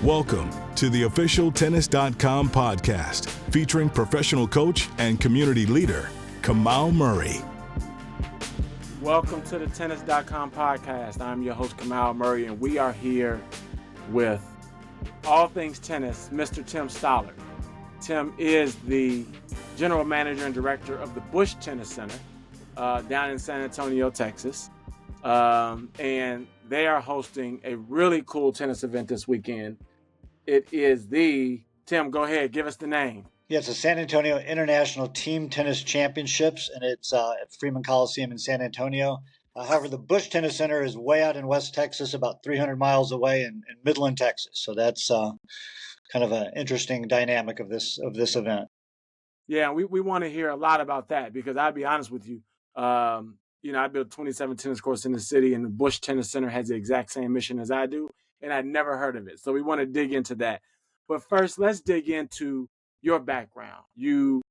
Welcome to the official Tennis.com podcast featuring professional coach and community leader, Kamau Murray. Welcome to the Tennis.com podcast. I'm your host, Kamau Murray, and we are here with all things tennis, Mr. Tim Stallard. Tim is the general manager and director of the Bush Tennis Center down in San Antonio, Texas. And they are hosting a really cool tennis event this weekend. It is Tim, go ahead, give us the name. Yeah, it's the San Antonio International Team Tennis Championships, and it's at Freeman Coliseum in San Antonio. However, the Bush Tennis Center is way out in West Texas, about 300 miles away in Midland, Texas. So that's kind of an interesting dynamic of this event. Yeah, we want to hear a lot about that because I'll be honest with you. I built 27 tennis courts in the city, and the Bush Tennis Center has the exact same mission as I do, and I'd never heard of it. So we want to dig into that. But first, let's dig into your background. You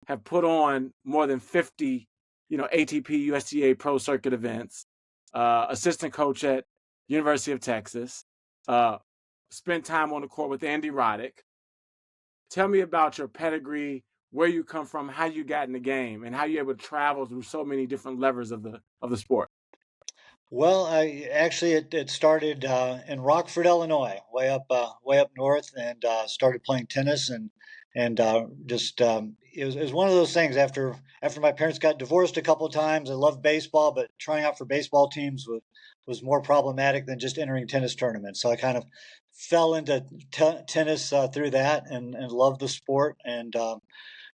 have put on more than 50, ATP, USTA Pro Circuit events, assistant coach at University of Texas, spent time on the court with Andy Roddick. Tell me about your pedigree, where you come from, how you got in the game, and how you're able to travel through so many different levers of the sport. Well, it started in Rockford, Illinois, way up north, and started playing tennis, and it was one of those things. After my parents got divorced a couple of times, I loved baseball, but trying out for baseball teams was more problematic than just entering tennis tournaments. So I kind of fell into tennis through that, and loved the sport, and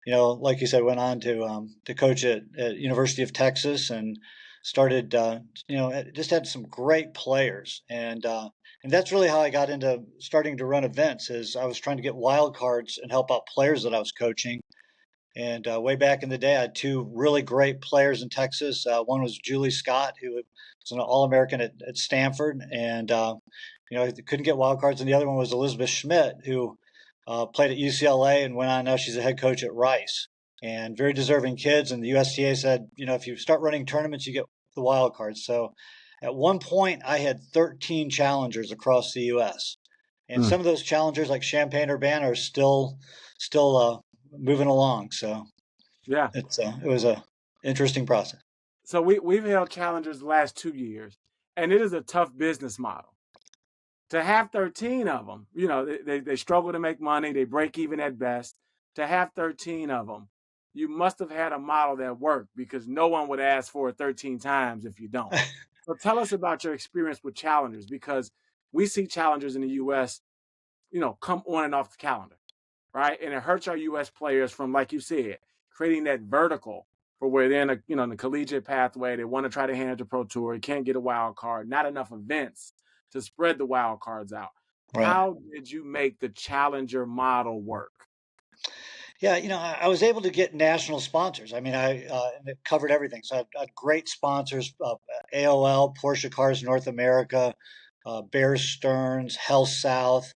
like you said, went on to coach at University of Texas, and started, just had some great players. And that's really how I got into starting to run events, is I was trying to get wild cards and help out players that I was coaching. And way back in the day, I had two really great players in Texas. One was Julie Scott, who was an All-American at Stanford, and couldn't get wild cards. And the other one was Elizabeth Schmidt, who played at UCLA and went on. Now she's a head coach at Rice. And very deserving kids. And the USTA said, if you start running tournaments, you get the wild cards. So at one point, I had 13 challengers across the U.S. And some of those challengers, like Champaign-Urbana, are still moving along. So yeah, it was a interesting process. So we've held challengers the last 2 years, and it is a tough business model. To have 13 of them, they struggle to make money. They break even at best. To have 13 of them, you must have had a model that worked, because no one would ask for it 13 times if you don't. So tell us about your experience with challengers, because we see challengers in the U.S., come on and off the calendar, right? And it hurts our U.S. players from, like you said, creating that vertical for where they're in the collegiate pathway. They want to try to hand it to Pro Tour. You can't get a wild card. Not enough events to spread the wild cards out. Right. How did you make the challenger model work? Yeah, I was able to get national sponsors. I mean, it covered everything. So I had great sponsors: AOL, Porsche Cars North America, Bear Stearns, Health South.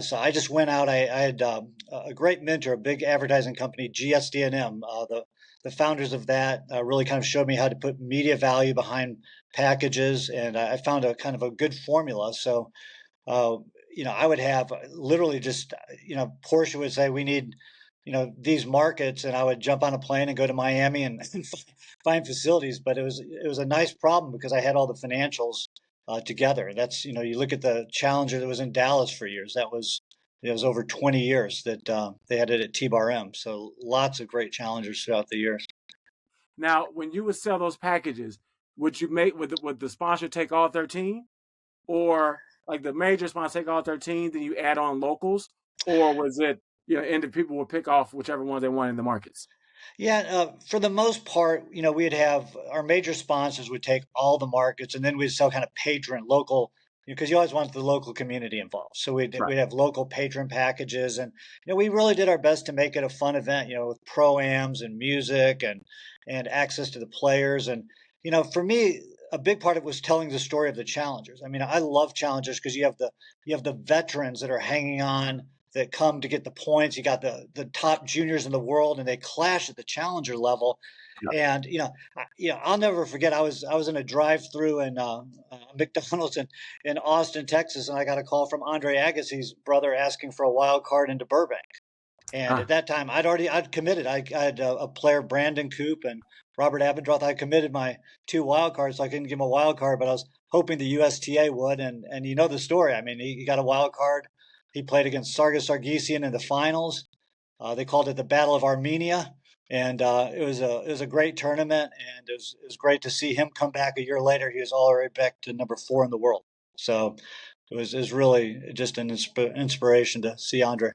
So I just went out. I had a great mentor, a big advertising company, GSD&M. The founders of that really kind of showed me how to put media value behind packages, and I found a kind of a good formula. So, I would have literally just, Porsche would say, we need, these markets, and I would jump on a plane and go to Miami and find facilities. But it was a nice problem, because I had all the financials together. That's, you look at the challenger that was in Dallas for years. It was over 20 years that they had it at T-Bar M. So lots of great challengers throughout the years. Now, when you would sell those packages, would the sponsor take all 13, or like the major sponsor take all 13, then you add on locals, or was it, and the people would pick off whichever ones they want in the markets? Yeah, for the most part, we'd have our major sponsors would take all the markets, and then we'd sell kind of patron local, because you always want the local community involved. So we'd have local patron packages, and we really did our best to make it a fun event, with pro-ams and music and access to the players. And for me, a big part of it was telling the story of the challengers. I mean, I love challengers because you have the veterans that are hanging on, that come to get the points. You got the top juniors in the world, and they clash at the challenger level. And I'll never forget. I was in a drive-through in McDonald's in Austin, Texas, and I got a call from Andre Agassi's brother asking for a wild card into Burbank. And Uh, at that time, I'd committed. I had a player, Brandon Coop and Robert Abendroth. I committed my 2 wild cards, so I couldn't give him a wild card, but I was hoping the USTA would. And you know the story. I mean, he got a wild card. He played against Sargis Sargsyan in the finals. They called it the Battle of Armenia, and it was a great tournament, and it was great to see him come back a year later. He was already back to number 4 in the world. So it was really just an inspiration to see Andre.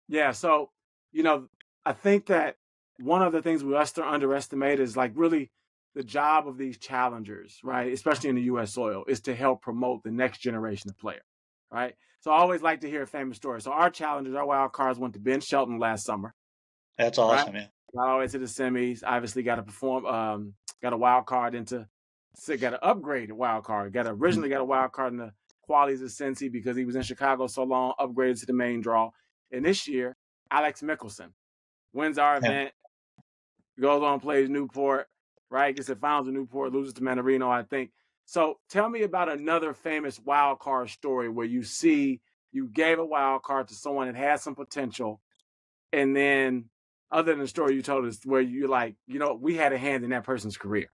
yeah. So, you know, I think that one of the things we underestimate is like really the job of these challengers, right? Especially in the U.S. soil, is to help promote the next generation of players, right? So I always like to hear a famous story. So our challengers, our wild cards went to Ben Shelton last summer, That's right? awesome, yeah. Got all the way to the semis. Obviously, got to perform. Got a wild card into. Got an upgraded wild card. Originally got a wild card in the qualities of Cincy because he was in Chicago so long. Upgraded to the main draw. And this year, Alex Mickelson wins our Yeah. event. Goes on, plays Newport. Right, gets the finals of Newport, loses to Manarino, I think. So tell me about another famous wild card story where you see you gave a wild card to someone that had some potential, and then other than the story you told us where you're like, we had a hand in that person's career.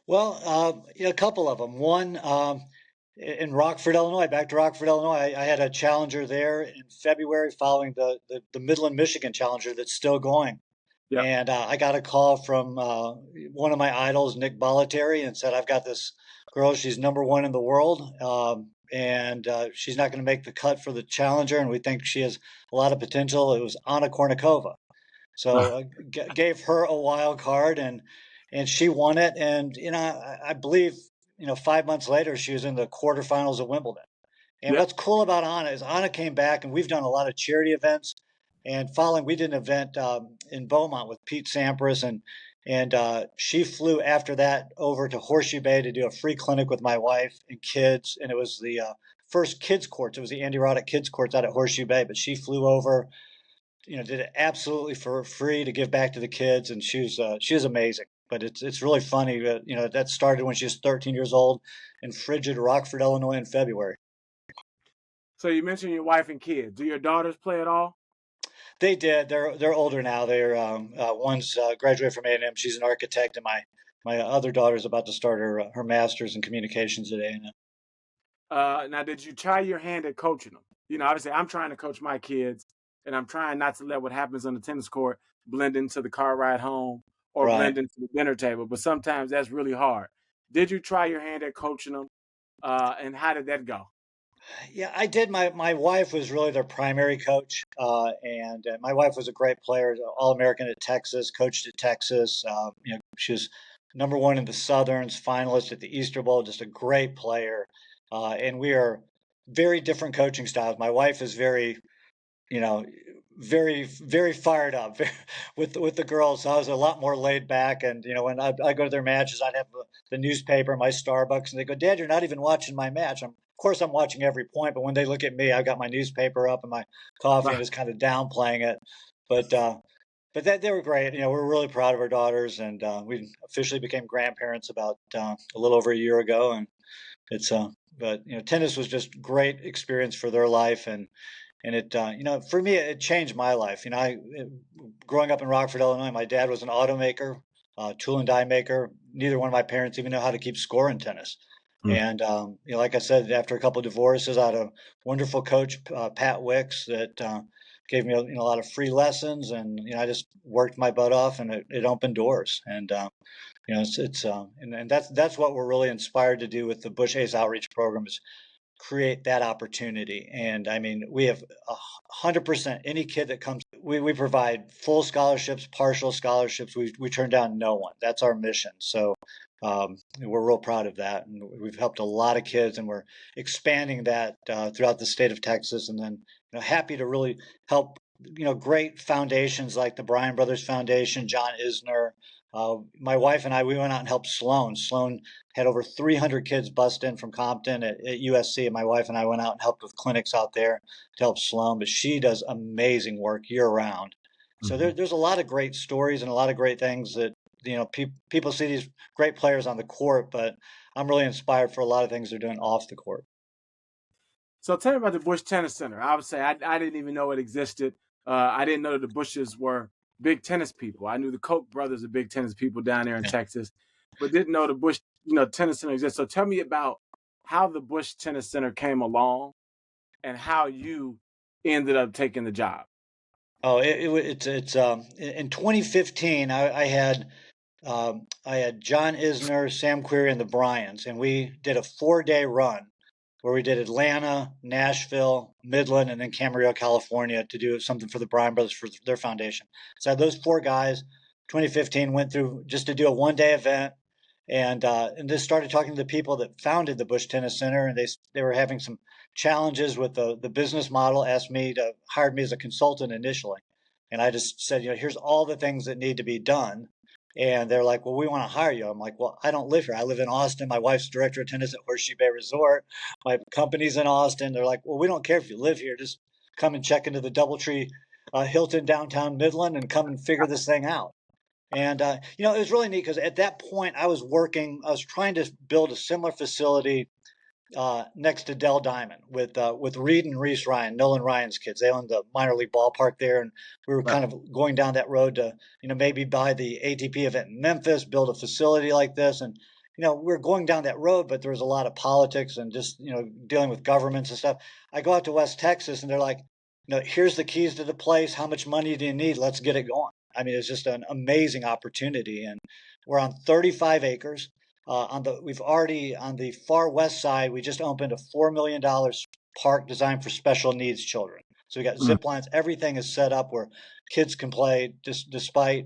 Well, a couple of them. One, in Rockford, Illinois, back to Rockford, Illinois, I had a challenger there in February following the Midland, Michigan challenger that's still going. Yep. And I got a call from one of my idols, Nick Bollettieri, and said, I've got this girl. She's number 1 in the world. And she's not going to make the cut for the challenger. And we think she has a lot of potential. It was Anna Kournikova. So gave her a wild card, and she won it. And I believe 5 months later she was in the quarterfinals of Wimbledon. And Yep. what's cool about Anna is Anna came back, and we've done a lot of charity events. And we did an event in Beaumont with Pete Sampras, and she flew after that over to Horseshoe Bay to do a free clinic with my wife and kids. And it was the first kids courts. It was the Andy Roddick kids courts out at Horseshoe Bay. But she flew over, did it absolutely for free to give back to the kids, and she was amazing. But it's really funny that that started when she was 13 years old in frigid Rockford, Illinois, in February. So you mentioned your wife and kids. Do your daughters play at all? They did. They're older now. They're one's graduated from A&M. She's an architect, and my other daughter's about to start her master's in communications at A&M. Now, did you try your hand at coaching them? Obviously, I'm trying to coach my kids, and I'm trying not to let what happens on the tennis court blend into the car ride home or Right. blend into the dinner table. But sometimes that's really hard. Did you try your hand at coaching them, and how did that go? Yeah, I did. My wife was really their primary coach, and my wife was a great player, All-American at Texas, coached at Texas. She was number 1 in the Southerns, finalist at the Easter Bowl, just a great player. And we are very different coaching styles. My wife is very, very, very fired up with the girls. So I was a lot more laid back. And, when I go to their matches, I'd have the newspaper, my Starbucks, and they go, Dad, you're not even watching my match. Of course, I'm watching every point, but when they look at me, I got my newspaper up and my coffee and just kind of downplaying it. But they were great. We're really proud of our daughters, and we officially became grandparents about a little over a year ago. And it's but tennis was just great experience for their life, and it for me it changed my life. Growing up in Rockford, Illinois, my dad was an automaker, tool and die maker. Neither one of my parents even know how to keep score in tennis. And like I said, after a couple of divorces, I had a wonderful coach, Pat Wicks, that gave me a lot of free lessons, and I just worked my butt off, and it opened doors. And and that's what we're really inspired to do with the Bush Ace Outreach Program, is create that opportunity. And I mean, we have 100%. Any kid that comes, we provide full scholarships, partial scholarships. We turn down no one. That's our mission. So we're real proud of that, and we've helped a lot of kids, and we're expanding that throughout the state of Texas. And then happy to really help great foundations like the Bryan Brothers Foundation, John Isner. My wife and I, we went out and helped Sloan. Sloan had over 300 kids bust in from Compton at USC, and my wife and I went out and helped with clinics out there to help Sloan. But she does amazing work year round. So there's a lot of great stories and a lot of great things that people see these great players on the court, but I'm really inspired for a lot of things they're doing off the court. So tell me about the Bush Tennis Center. I would say I didn't even know it existed. I didn't know that the Bushes were big tennis people. I knew the Koch brothers are big tennis people down there in Texas, but didn't know the Bush, Tennis Center exists. So tell me about how the Bush Tennis Center came along and how you ended up taking the job. Oh, it's in 2015. I had John Isner, Sam Query, and the Bryans, and we did a 4-day run where we did Atlanta, Nashville, Midland, and then Camarillo, California, to do something for the Bryan brothers for their foundation. So I had those 4 guys. 2015 went through just to do a 1-day event, and just started talking to the people that founded the Bush Tennis Center, and they were having some challenges with the business model. Hired me as a consultant initially, and I just said, here's all the things that need to be done. And they're like, well, we want to hire you. I'm like, well, I don't live here. I live in Austin. My wife's director of tennis at Horseshoe Bay Resort. My company's in Austin. They're like, well, we don't care if you live here. Just come and check into the Doubletree Hilton downtown Midland and come and figure this thing out. And, it was really neat because at that point I was trying to build a similar facility next to Dell Diamond with Reed and Reese Ryan, Nolan Ryan's kids. They own the minor league ballpark there, and we were kind of going down that road to maybe buy the ATP event in Memphis, build a facility like this, and we're going down that road, but there was a lot of politics and just dealing with governments and stuff. I go out to West Texas, and they're like, here's the keys to the place. How much money do you need? Let's get it going. I mean, it's just an amazing opportunity, and we're on 35 acres. We've already on the far west side, we just opened a $4 million park designed for special needs children. So we got zip lines, everything is set up where kids can play despite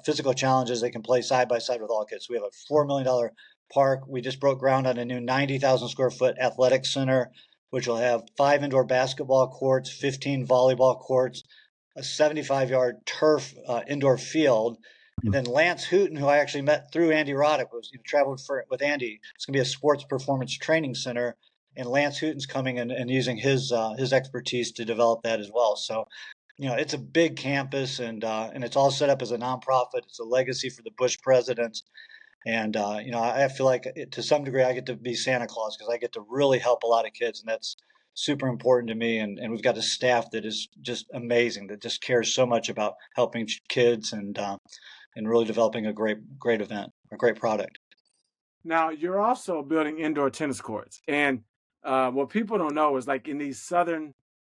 physical challenges. They can play side by side with all kids. So we have a $4 million park. We just broke ground on a new 90,000 square foot athletic center, which will have 5 indoor basketball courts, 15 volleyball courts, a 75-yard turf indoor field. And then Lance Hooten, who I actually met through Andy Roddick, traveled with Andy. It's going to be a sports performance training center, and Lance Hooten's coming and using his expertise to develop that as well. So, it's a big campus, and it's all set up as a nonprofit. It's a legacy for the Bush presidents, and I feel like to some degree I get to be Santa Claus because I get to really help a lot of kids, and that's super important to me. And we've got a staff that is just amazing, that just cares so much about helping kids and really developing a great event, a great product. Now, you're also building indoor tennis courts. And what people don't know is like in these southern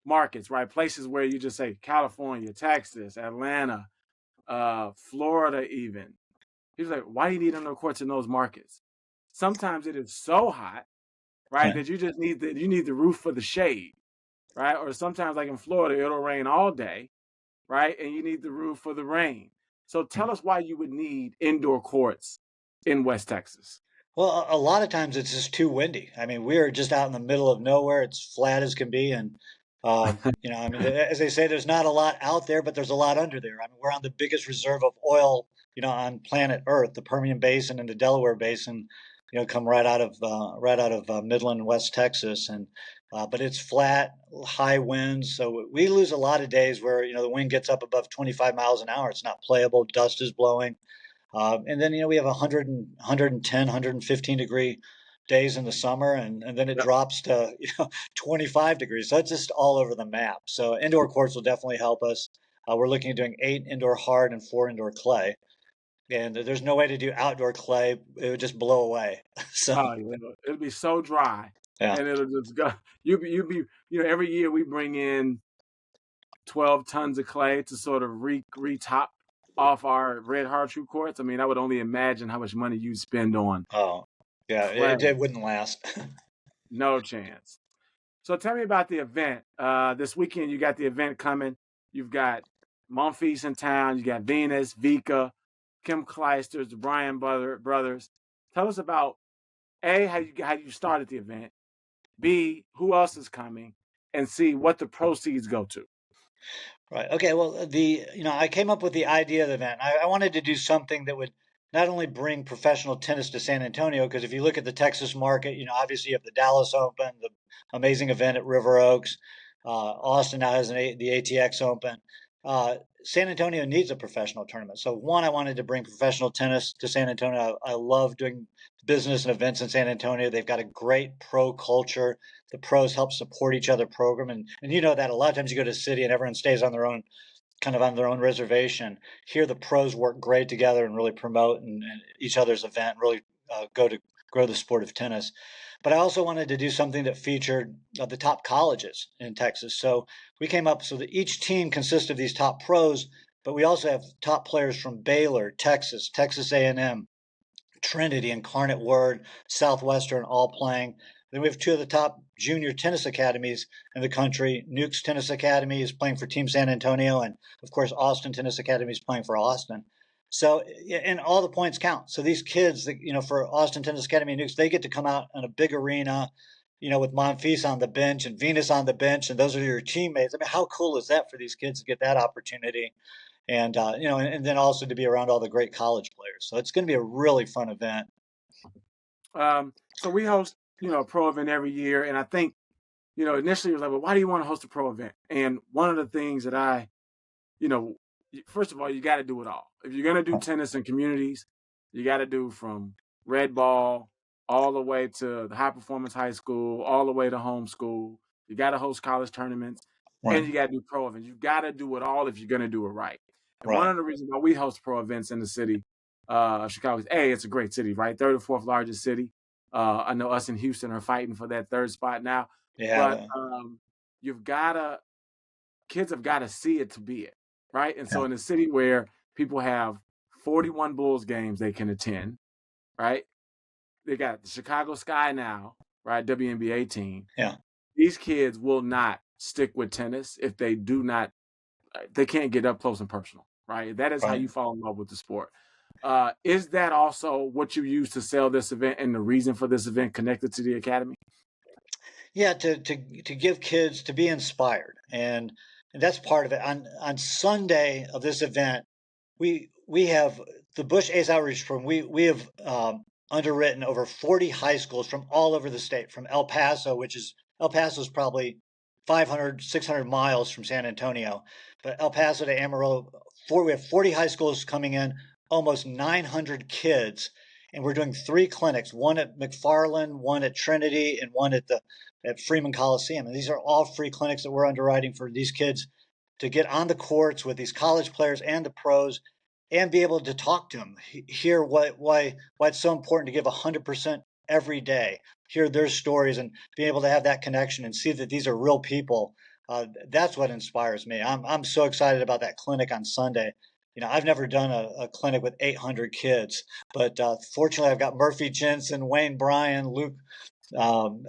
markets, right? Places where you just say California, Texas, Atlanta, Florida even. He's like, why do you need indoor courts in those markets? Sometimes it is so hot, right, that you just need the roof for the shade, right? Or sometimes like in Florida, it'll rain all day, right? And you need the roof for the rain. So tell us why you would need indoor courts in West Texas. Well, a lot of times it's just too windy. I mean, we're just out in the middle of nowhere. It's flat as can be. And, as they say, there's not a lot out there, but there's a lot under there. I mean, we're on the biggest reserve of oil, on planet Earth. The Permian Basin and the Delaware Basin, come right out of Midland, West Texas. And but it's flat, high winds. So we lose a lot of days where, the wind gets up above 25 miles an hour. It's not playable. Dust is blowing. And then, we have 110, 115 degree days in the summer. And then it drops to, 25 degrees. So it's just all over the map. So indoor courts will definitely help us. We're looking at doing 8 indoor hard and 4 indoor clay. And there's no way to do outdoor clay. It would just blow away. So it'll be so dry. Yeah. And it'll just go. You be every year we bring in 12 tons of clay to sort of re-top off our red hard shoe courts. I mean, I would only imagine how much money you'd spend on. Oh, yeah, it wouldn't last. No chance. So tell me about the event. This weekend you got the event coming. You've got Monfils in town. You got Venus, Vika, Kim Kleisters, the Bryan brothers. Tell us about A, how you started the event, B, who else is coming, and C, what the proceeds go to. Right. Okay. Well, I came up with the idea of the event. I wanted to do something that would not only bring professional tennis to San Antonio, because if you look at the Texas market, obviously you have the Dallas Open, the amazing event at River Oaks. Austin now has the ATX Open. San Antonio needs a professional tournament. So one, I wanted to bring professional tennis to San Antonio. I love doing business and events in San Antonio. They've got a great pro culture. The pros help support each other program. And you know that a lot of times you go to a city and everyone stays on their own, kind of on their own reservation. Here, the pros work great together and really promote and each other's event, really go to grow the sport of tennis. But I also wanted to do something that featured the top colleges in Texas. So we came up so that each team consists of these top pros, but we also have top players from Baylor, Texas, Texas A&M, Trinity, Incarnate Word, Southwestern, all playing. Then we have two of the top junior tennis academies in the country. Nuke's Tennis Academy is playing for Team San Antonio, and of course, Austin Tennis Academy is playing for Austin. So, and all the points count. So these kids, that, for Austin Tennis Academy and Nukes, they get to come out in a big arena, with Monfils on the bench and Venus on the bench, and those are your teammates. I mean, how cool is that for these kids to get that opportunity? And and then also to be around all the great college players. So it's going to be a really fun event. So we host, a pro event every year, and I think, initially it was like, well, why do you want to host a pro event? And one of the things that first of all, you got to do it all. If you're going to do tennis in communities, you got to do from red ball all the way to the high performance high school, all the way to homeschool. You got to host college tournaments, and you got to do pro events. You got to do it all if you're going to do it right. And one of the reasons why we host pro events in the city of Chicago is, it's a great city, right? Third or fourth largest city. I know us in Houston are fighting for that third spot now. Yeah. But kids have got to see it to be it, right? And so in a city where people have 41 Bulls games they can attend, right? They got the Chicago Sky now, right? WNBA team. Yeah. These kids will not stick with tennis if they can't get up close and personal, right? That is how you fall in love with the sport. Is that also what you use to sell this event and the reason for this event connected to the academy? Yeah, to give kids to be inspired, and that's part of it. On Sunday of this event, we have the Bush Ace Outreach Program. We have underwritten over 40 high schools from all over the state, from El Paso, El Paso is probably 500, 600 miles from San Antonio, but El Paso to Amarillo, we have 40 high schools coming in, almost 900 kids, and we're doing 3 clinics, one at McFarland, one at Trinity, and one at Freeman Coliseum. And these are all free clinics that we're underwriting for these kids to get on the courts with these college players and the pros and be able to talk to them, hear why it's so important to give 100% every day, hear their stories and be able to have that connection and see that these are real people. That's what inspires me. I'm so excited about that clinic on Sunday. I've never done a clinic with 800 kids, but fortunately I've got Murphy Jensen, Wayne Bryan, Luke Luke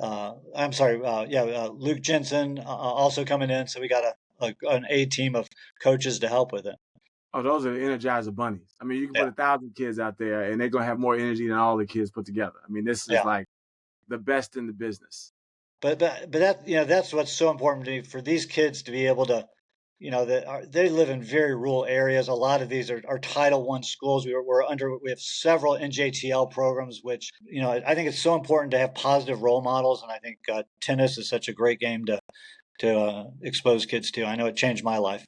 Jensen also coming in. So we got an A team of coaches to help with it. Oh, those are the Energizer bunnies. I mean, you can put 1,000 kids out there and they're going to have more energy than all the kids put together. I mean, this is like the best in the business. But that, that's what's so important to me, for these kids to be able to, they live in very rural areas. A lot of these are Title I schools. We have several NJTL programs, which, I think it's so important to have positive role models. And I think tennis is such a great game to expose kids to. I know it changed my life.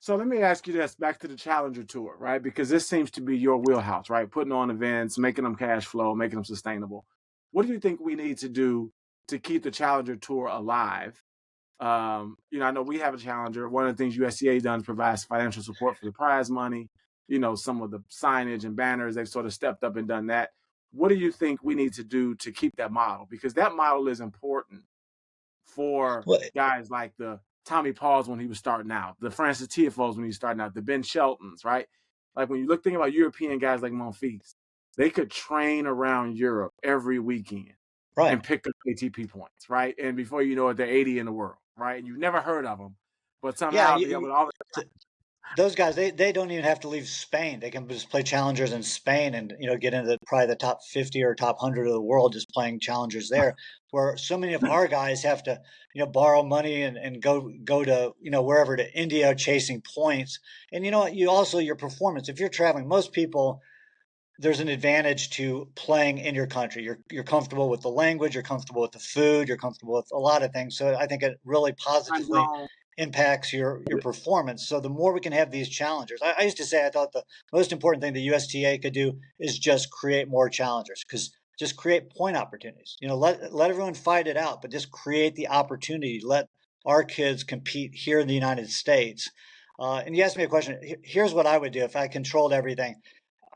So let me ask you this, back to the Challenger Tour, right? Because this seems to be your wheelhouse, right? Putting on events, making them cash flow, making them sustainable. What do you think we need to do to keep the Challenger Tour alive? I know we have a Challenger. One of the things USCA done is provides financial support for the prize money. Some of the signage and banners, they've sort of stepped up and done that. What do you think we need to do to keep that model? Because that model is important for guys like the Tommy Pauls when he was starting out, the Francis Tiafoes when he was starting out, the Ben Sheltons, right? Like when you think about European guys like Monfils, they could train around Europe every weekend and pick up ATP points, right? And before you know it, they're 80 in the world, right? And you've never heard of them, but somehow those guys, they don't even have to leave Spain. They can just play challengers in Spain and, get into probably the top 50 or top 100 of the world just playing challengers there, where so many of our guys have to, borrow money and go to, wherever, to India chasing points. And your performance, if you're traveling, most people, there's an advantage to playing in your country. You're comfortable with the language, you're comfortable with the food, you're comfortable with a lot of things. So I think it really positively impacts your performance. So the more we can have these challengers, I used to say I thought the most important thing the USTA could do is just create more challengers, because just create point opportunities. Let everyone fight it out, but just create the opportunity. Let our kids compete here in the United States. And you asked me a question. Here's what I would do if I controlled everything.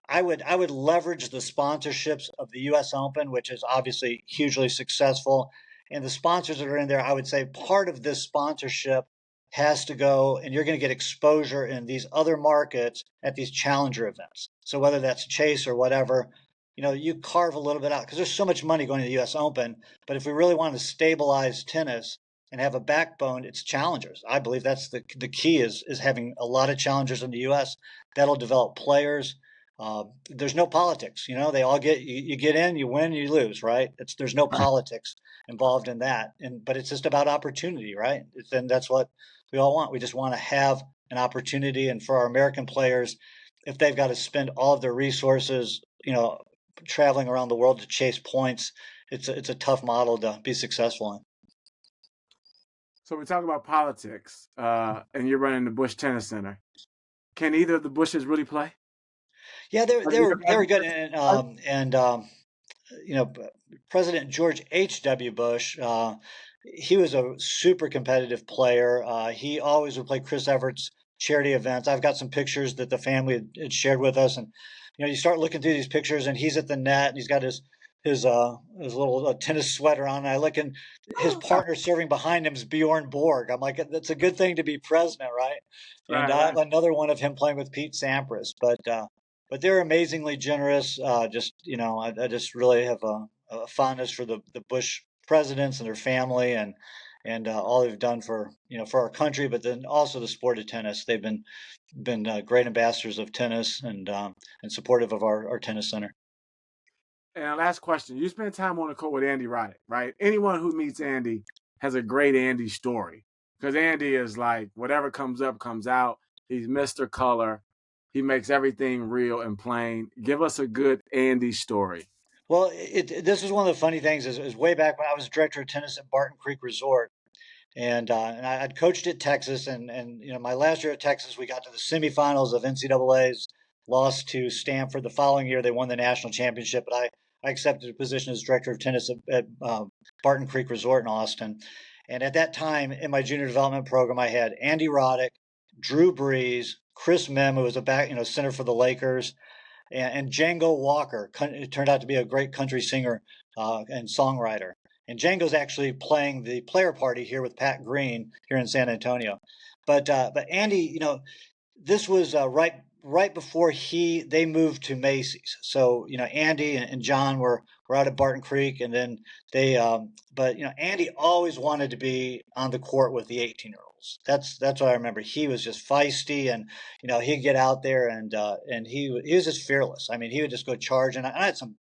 I would leverage the sponsorships of the U.S. Open, which is obviously hugely successful, and the sponsors that are in there. I would say part of this sponsorship has to go, and you're going to get exposure in these other markets at these challenger events. So whether that's Chase or whatever, you carve a little bit out, because there's so much money going to the U.S. Open. But if we really want to stabilize tennis and have a backbone, it's challengers. I believe that's the key is having a lot of challengers in the U.S. That'll develop players. There's no politics. They all you get in, you win, you lose, right? There's no politics involved in that. But it's just about opportunity, right? And that's what we all want. We just want to have an opportunity. And for our American players, if they've got to spend all of their resources, traveling around the world to chase points, it's a tough model to be successful in. So we talk about politics, and you're running the Bush Tennis Center. Can either of the Bushes really play? Yeah, they were good, and President George H.W. Bush, he was a super competitive player. He always would play Chris Evert's charity events. I've got some pictures that the family had shared with us, and you start looking through these pictures, and he's at the net, and he's got his little tennis sweater on. And I look, and his partner serving behind him is Bjorn Borg. I'm like, that's a good thing to be president, right? And I have another one of him playing with Pete Sampras, but they're amazingly generous. I just really have a fondness for the Bush presidents and their family, and all they've done for our country, but then also the sport of tennis. They've been great ambassadors of tennis and supportive of our tennis center. And last question: you spent time on the court with Andy Roddick, right? Anyone who meets Andy has a great Andy story, because Andy is like, whatever comes up comes out. He's Mr. Color. He makes everything real and plain. Give us a good Andy story. Well, this is one of the funny things is way back when I was director of tennis at Barton Creek Resort, and I'd coached at Texas, and my last year at Texas, we got to the semifinals of NCAA's, lost to Stanford. The following year, they won the national championship, but I accepted a position as director of tennis at Barton Creek Resort in Austin. And at that time, in my junior development program, I had Andy Roddick, Drew Brees, Chris Mim, who was a center for the Lakers, and Django Walker. It turned out to be a great country singer and songwriter. And Django's actually playing the player party here with Pat Green here in San Antonio. But Andy, this was right before they moved to Macy's. So Andy and John were out at Barton Creek, and then but Andy always wanted to be on the court with the 18-year-olds. That's what I remember. He was just feisty, and he'd get out there, and he was just fearless. I mean, he would just go charge. And I had some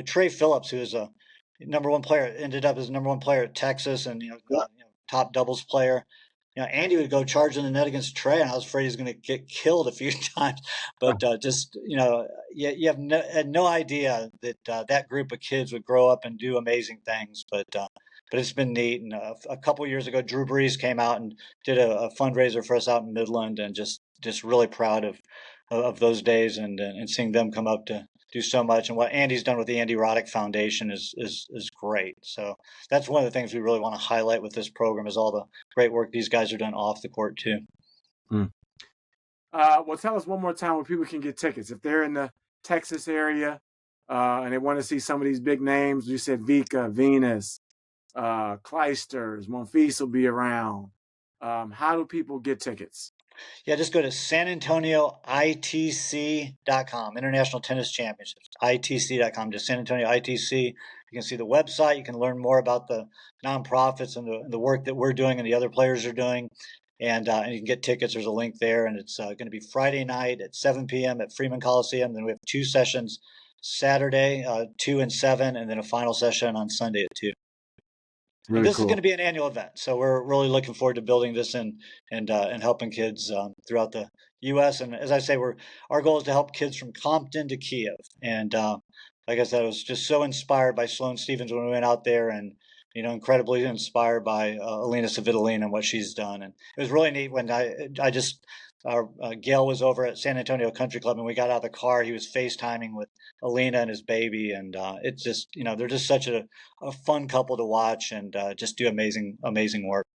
Trey Phillips, who was a number one player, ended up as number one player at Texas, and top doubles player. Andy would go charge in the net against Trey, and I was afraid he was going to get killed a few times. But you had no idea that that group of kids would grow up and do amazing things. But it's been neat. And a couple of years ago, Drew Brees came out and did a fundraiser for us out in Midland, and just really proud of those days and seeing them come up to do so much. And what Andy's done with the Andy Roddick Foundation is great. So that's one of the things we really want to highlight with this program, is all the great work these guys are doing off the court too. Well, tell us one more time where people can get tickets. If they're in the Texas area and they want to see some of these big names, you said Vika, Venus, Clijsters, Monfils will be around. How do people get tickets? Yeah, just go to sanantonioitc.com, International Tennis Championships, itc.com, just San Antonio ITC. You can see the website. You can learn more about the nonprofits and the work that we're doing and the other players are doing. And you can get tickets. There's a link there. And it's going to be Friday night at 7 p.m. at Freeman Coliseum. Then we have 2 sessions Saturday, 2 and 7, and then a final session on Sunday at 2. Really this cool. is going to be an annual event, so we're really looking forward to building this and helping kids throughout the U.S. And as I say, our goal is to help kids from Compton to Kiev. And like I said, I was just so inspired by Sloane Stephens when we went out there, and incredibly inspired by Alina Savitolina and what she's done. And it was really neat when Gail was over at San Antonio Country Club, and we got out of the car. He was FaceTiming with Alina and his baby, and it's just, they're just such a fun couple to watch, and just do amazing work.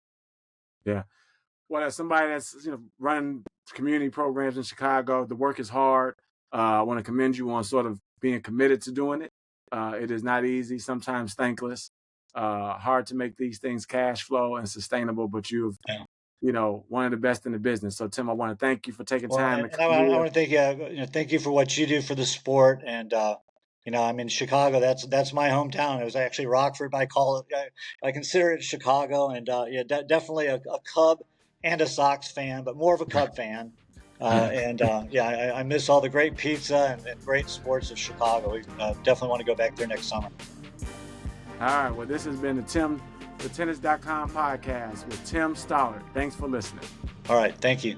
Yeah. Well, as somebody that's running community programs in Chicago, the work is hard. I want to commend you on sort of being committed to doing it. It is not easy, sometimes thankless, hard to make these things cash flow and sustainable, but you've one of the best in the business. So, Tim, I want to thank you for taking time. And I want to thank you for what you do for the sport. And I'm in Chicago. That's my hometown. It was actually Rockford. I call it. I consider it Chicago. And definitely a Cub and a Sox fan, but more of a Cub fan. I miss all the great pizza and great sports of Chicago. We definitely want to go back there next summer. All right. Well, this has been the Tennis.com podcast with Tim Stallard. Thanks for listening. All right. Thank you.